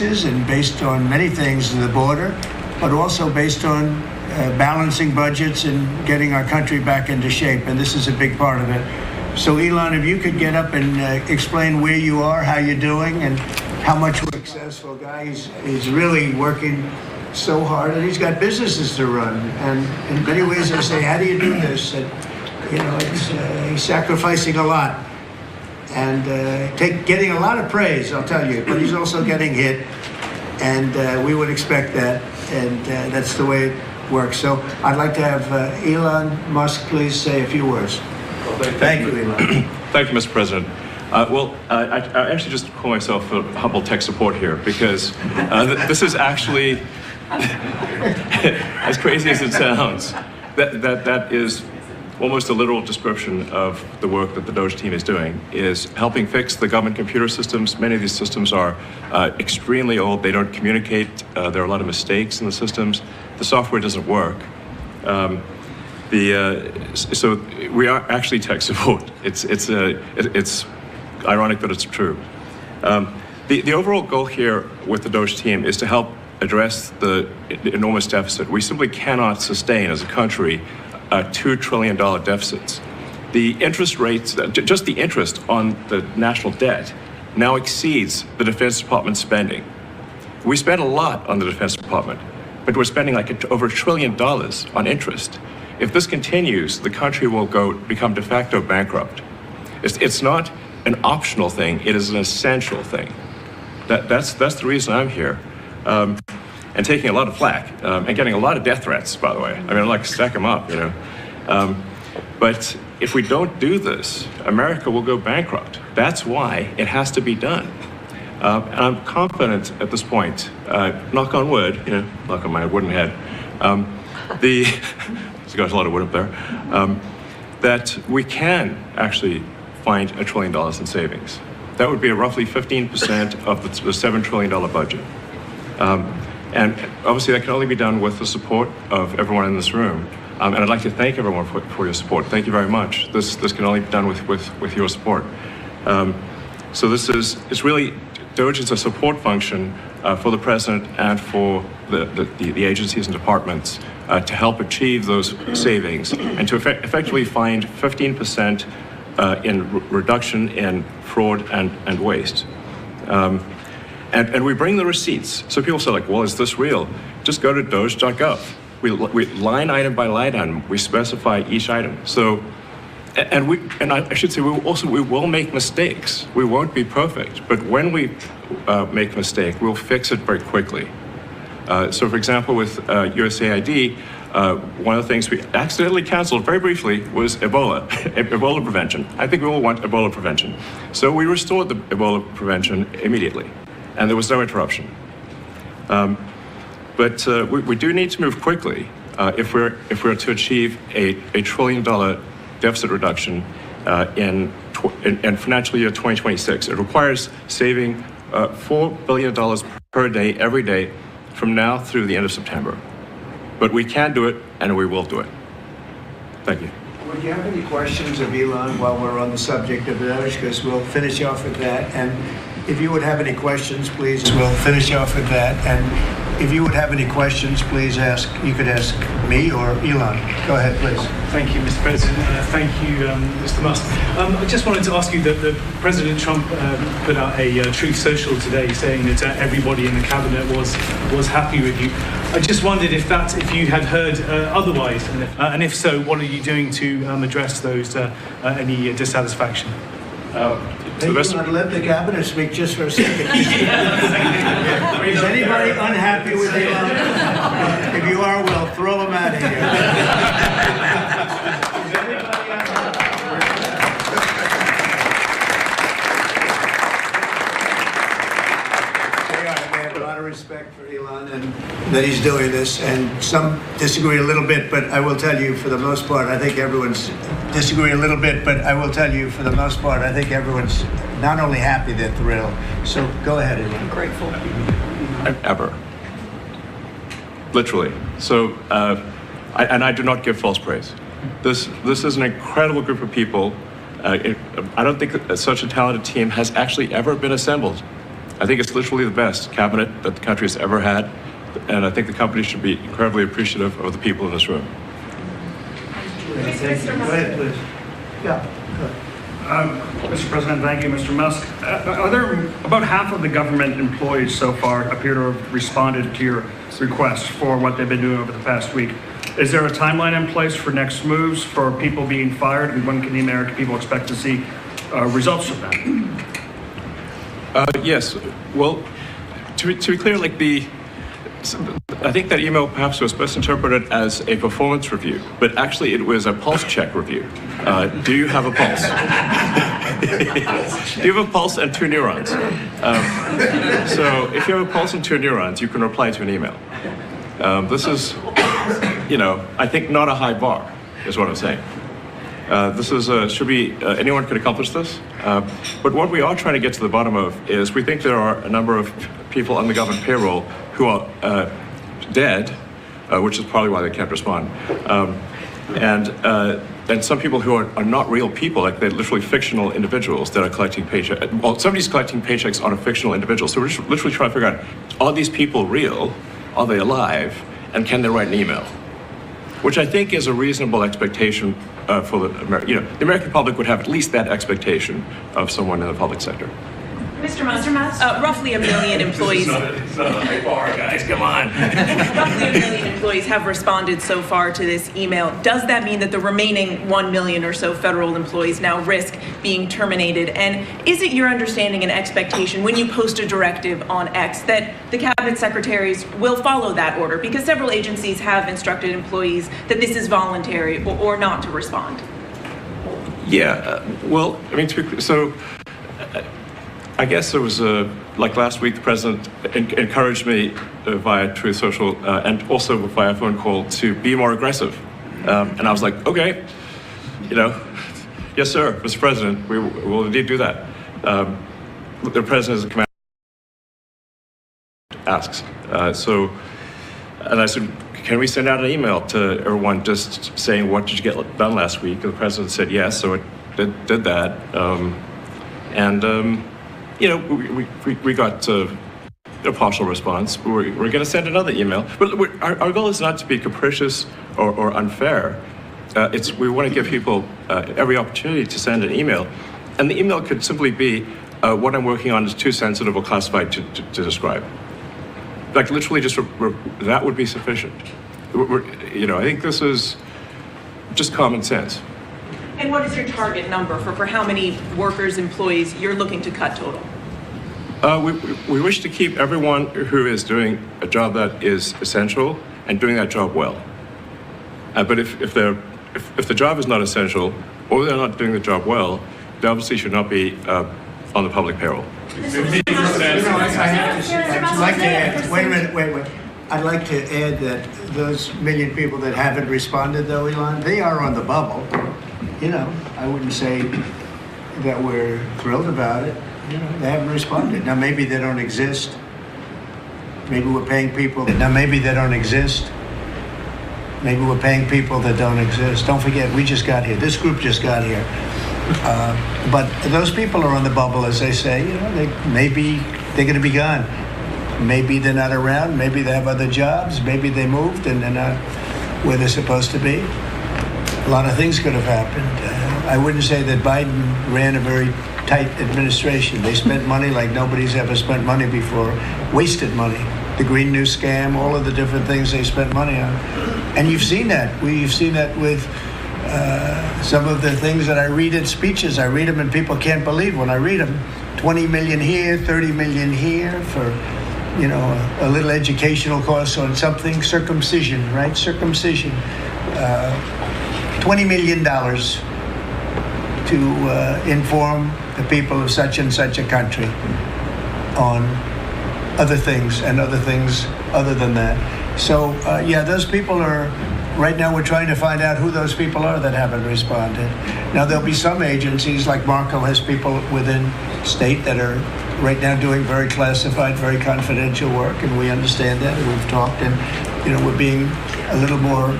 taxes and based on many things in the border, but also based on balancing budgets and getting our country back into shape. And this is a big part of it. So Elon, if you could get up and explain where you are, how you're doing, and how much we're a successful guy. He's really working so hard, and he's got businesses to run. And in many ways, I say, how do you do this? And, he's sacrificing a lot and getting a lot of praise, I'll tell you. But he's also getting hit, and we would expect that, and that's the way it works. So I'd like to have Elon Musk please say a few words. Well, thank you, Elon. Thank you, Mr. President. I actually just call myself a humble tech support here because this is actually, as crazy as it sounds, that is almost a literal description of the work that the Doge team is doing, is helping fix the government computer systems. Many of these systems are extremely old. They don't communicate. There are a lot of mistakes in the systems. The software doesn't work. So we are actually tech support. It's ironic that it's true. The overall goal here with the Doge team is to help address the enormous deficit. We simply cannot sustain as a country $2 trillion deficits. The interest rates, just the interest on the national debt, now exceeds the Defense Department spending. We spend a lot on the Defense Department, but we're spending over $1 trillion on interest. If this continues, the country will become de facto bankrupt. It's not an optional thing, it is an essential thing. That's the reason I'm here. And taking a lot of flack, and getting a lot of death threats, by the way. I mean, I'd like to stack them up, But if we don't do this, America will go bankrupt. That's why it has to be done. And I'm confident at this point, knock on wood, knock on my wooden head, there's got a lot of wood up there, that we can actually find $1 trillion in savings. That would be roughly 15% of the $7 trillion budget. And obviously that can only be done with the support of everyone in this room. And I'd like to thank everyone for your support. Thank you very much. This can only be done with your support. So it's really, Doge is a support function for the president and for the agencies and departments to help achieve those savings and to effectively find 15% in reduction in fraud and waste. And we bring the receipts. So people say, well, is this real? Just go to doge.gov. We line item by line item, we specify each item. So, and I should say, we will make mistakes. We won't be perfect, but when we make a mistake, we'll fix it very quickly. So for example, with USAID, one of the things we accidentally canceled very briefly was Ebola, Ebola prevention. I think we all want Ebola prevention. So we restored the Ebola prevention immediately, and there was no interruption. But we do need to move quickly if we're to achieve a $1 trillion deficit reduction in financial year 2026. It requires saving $4 billion per day, every day, from now through the end of September. But we can do it, and we will do it. Thank you. Would you have any questions of Elon while we're on the subject of Doge? Because we'll finish off with that. And if you would have any questions, please, we'll finish off with that. And if you would have any questions, please ask. You could ask me or Elon. Go ahead, please. Thank you, Mr. President. Thank you, Mr. Musk. I just wanted to ask you that President Trump put out a Truth Social today saying that everybody in the cabinet was happy with you. I just wondered if you had heard otherwise, and if so, what are you doing to address those any dissatisfaction? Let the cabinet speak just for a second. Is anybody unhappy with Elon? If you are, we'll throw them out of here. Is anybody unhappy? I have a lot of respect for Elon and that he's doing this, and some disagree a little bit, but I will tell you, for the most part, I think everyone's disagree a little bit, but I will tell you, for the most part, I think everyone's not only happy, they're thrilled. So go ahead, Elon. I'm grateful. Ever. Literally. So, I do not give false praise. This is an incredible group of people. I don't think that such a talented team has actually ever been assembled. I think it's literally the best cabinet that the country has ever had, and I think the company should be incredibly appreciative of the people in this room. Thank you. Go ahead, please. Yeah. Mr. President, thank you, Mr. Musk. Are there about half of the government employees so far appear to have responded to your request for what they've been doing over the past week? Is there a timeline in place for next moves for people being fired, and when can the American people expect to see results of that? Yes. Well, to be clear, I think that email perhaps was best interpreted as a performance review, but actually it was a pulse check review. Do you have a pulse? Do you have a pulse and 2 neurons? So if you have a pulse and 2 neurons, you can reply to an email. This is, I think not a high bar, is what I'm saying. This is anyone could accomplish this. But what we are trying to get to the bottom of is we think there are a number of people on the government payroll who are dead, which is probably why they can't respond. And some people who are not real people, like they're literally fictional individuals that are collecting paychecks. Well, somebody's collecting paychecks on a fictional individual. So we're just literally trying to figure out, are these people real? Are they alive? And can they write an email? Which I think is a reasonable expectation for the American public would have at least that expectation of someone in the public sector. Mr. Musk, roughly 1 million employees. It's not a high bar, guys. Come on. Roughly 1 million employees have responded so far to this email. Does that mean that the remaining 1 million or so federal employees now risk being terminated? And is it your understanding and expectation when you post a directive on X that the cabinet secretaries will follow that order? Because several agencies have instructed employees that this is voluntary or not to respond. Yeah. Well, I mean, I guess it was like last week, the president encouraged me via Truth Social and also via phone call to be more aggressive. And I was like, okay, yes, sir, Mr. President, we will indeed do that. The president is a commander asks. And I said, can we send out an email to everyone just saying, what did you get done last week? And the president said yes, so it did that. We got a partial response. We're going to send another email. But our goal is not to be capricious or unfair. We want to give people every opportunity to send an email. And the email could simply be, what I'm working on is too sensitive or classified to describe. Like literally just, that would be sufficient. I think this is just common sense. And what is your target number for how many workers, employees you're looking to cut total? We wish to keep everyone who is doing a job that is essential and doing that job well. But if the job is not essential or they're not doing the job well, they obviously should not be on the public payroll. I'd like to add, wait. I'd like to add that those 1 million people that haven't responded, though, Elon, they are on the bubble. I wouldn't say that we're thrilled about it. They haven't responded. Now, maybe they don't exist. Maybe we're paying people. Now, maybe they don't exist. Maybe we're paying people that don't exist. Don't forget, we just got here. This group just got here. But those people are on the bubble, as they say. Maybe they're going to be gone. Maybe they're not around. Maybe they have other jobs. Maybe they moved and they're not where they're supposed to be. A lot of things could have happened. I wouldn't say that Biden ran a very tight administration. They spent money like nobody's ever spent money before, wasted money. The Green New Scam, all of the different things they spent money on. And you've seen that. We've seen that with some of the things that I read in speeches. I read them and people can't believe when I read them. 20 million here, 30 million here for, a little educational course on something. Circumcision, right? Circumcision. $20 million to inform the people of such and such a country on other things and other things other than that. So, those people are, right now we're trying to find out who those people are that haven't responded. Now, there'll be some agencies, like Marco has people within state that are right now doing very classified, very confidential work, and we understand that, and we've talked, and, we're being a little more